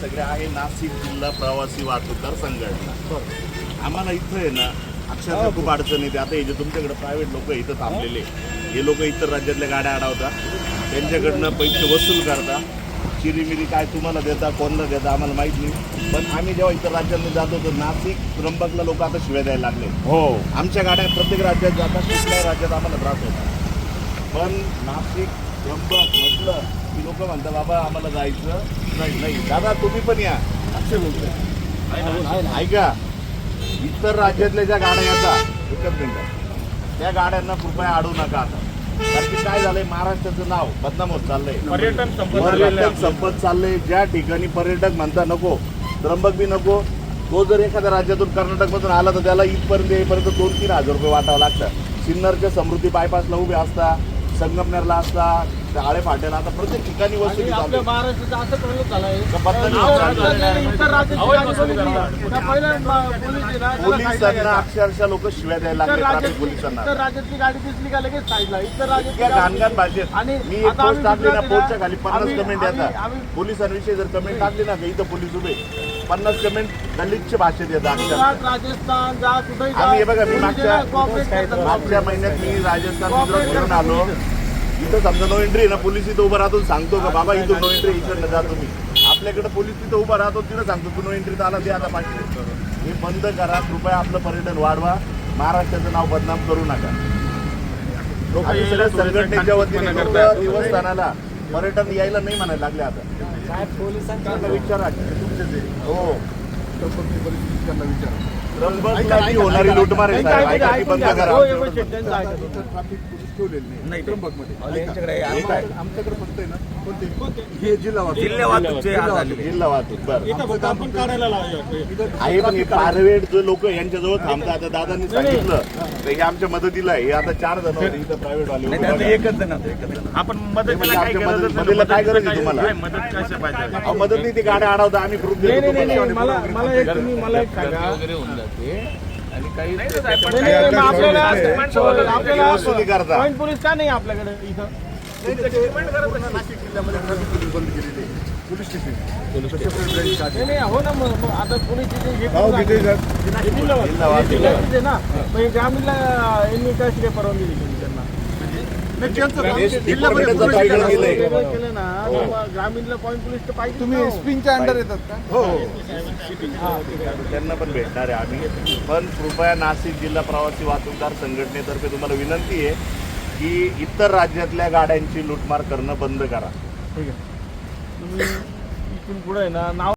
सगळे आहे नाशिक जिल्हा प्रवासी वाहतूकदार संघटना। आम्हाला इथं आहे ना अक्षरशः खूप अडचण येते। आता हे जे तुमच्याकडे प्रायव्हेट लोक इथं थांबलेले, हे लोक इतर राज्यातल्या गाड्या अडवतात, त्यांच्याकडनं पैसे वसूल करता, चिरीमिरी काय तुम्हाला देता कोणाला देता आम्हाला माहीत नाही। पण आम्ही जेव्हा इतर राज्यांमध्ये जातो तर नाशिक त्र्यंबकला लोक आता शिव्या द्यायला लागले। हो, आमच्या गाड्या प्रत्येक राज्यात जातात, कुठल्याही राज्यात आम्हाला त्रास होता। पण नाशिक त्र्यंबक म्हटलं की लोक म्हणतात बाबा आम्हाला जायचं नाही। दादा तुम्ही पण या, अक्षय बोलतोय ऐका, इतर राज्यातल्या ज्या गाड्या येतात एकच मिनिट, त्या गाड्यांना कृपया अडवू नका आता। कारण की काय झालंय, महाराष्ट्राचं नाव बदनाम होत चाललंय, पर्यटन संपत चाललंय। ज्या ठिकाणी पर्यटक म्हणता नको, त्र्यंबक बी नको, तो जर एखाद्या राज्यातून कर्नाटकमधून आला तर त्याला इथपर्यंत येईपर्यंत 2-3 हजार रुपये वाटावं लागतं। सिन्नरच्या समृद्धी बायपासला उभे असता, संगमनेरला असता, आळे फाट्याला, आता प्रत्येक ठिकाणी वस्तू आपल्या महाराष्ट्राचं असं प्रयोग झालाय। पोलिसांना अक्षरशः लोक शिव्या द्यायला लागले ट्रॅफिक पोलिसांना। इतर राज्यातली गाडी दिसली का लगेच साईडला, इतर राज्यातली घाणघाण भाषेत आणि मी एक पोस्ट टाकली ना, पोस्टच्या खाली 50 कमेंट येतात। पोलिसांविषयी जर कमेंट टाकली ना की इथं पोलीस उभे, 50 कमेंट गलिच्छ भाषेत येतात। राजस्थान जा कुठे आम्ही हे बघा, मी मागच्या महिन्यात मी राजस्थान फिरून आलो। इथं समजा नो एंट्री ना, पोलीस इथं उभं राहतो, सांगतो का बाबा इथून नो एंट्री, इकडनं जा तुम्ही। आपल्याकडे पोलीस तिथं उभा राहतो, तिथं सांगतो तू नो एंट्री आला ते आता पाठी। हे बंद करा कृपया, आपलं पर्यटन वाढवा, महाराष्ट्राचं नाव बदनाम करू नका। सगळ्या संघटनेच्या वतीने देवस्थानाला पर्यटन यायला नाही म्हणायला लागले आता। पोलिसांना विचारा हो, त्र्यंबकला जी होणारी लूटमार आहे साहेब, बंद करा। आमच्याकडे फक्त आहे ना कोणते हे जिल्हा वाहतूक बरं आपण काढायला आहे। पण हे प्रायव्हेट जो लोक यांच्याजवळ थांबतात, आता दादांनी सांगितलं तर हे आमच्या मदतीला आहे। हे आता 4 जण होते इथं प्रायव्हेट वाले, एकच जण आपण मदतीला काय गरज आहे तुम्हाला? मदत नाही, ती गाड्या अडवता, आम्ही प्रूफ देतो। मला एक सांगा, वसुली करता पॉईंट पोलीस का नाही आपल्याकडे इथं? नाशिक जिल्ह्यामध्ये ट्रॅफिक पोलीस बंद केलेले, पोलीस स्टेशन नाही हो ना, मग आता पोलीस ना, मग ग्रामीणला यांनी कशी काय परवानगी दिली त्यांना? केलं ना, ग्रामीणला पॉईंट पोलीस तर पाहिजे। तुम्ही एसपीच्या अंडर येतात का? हो, त्यांना पण भेटणार आहे आम्ही। पण कृपया नाशिक जिल्हा प्रवासी वाहतूकदार संघटनेतर्फे तुम्हाला विनंती आहे की इतर राज्यातल्या गाड्यांची लूटमार करणं बंद करा। ठीक आहे, तुम्ही इथून पुढे ना नाव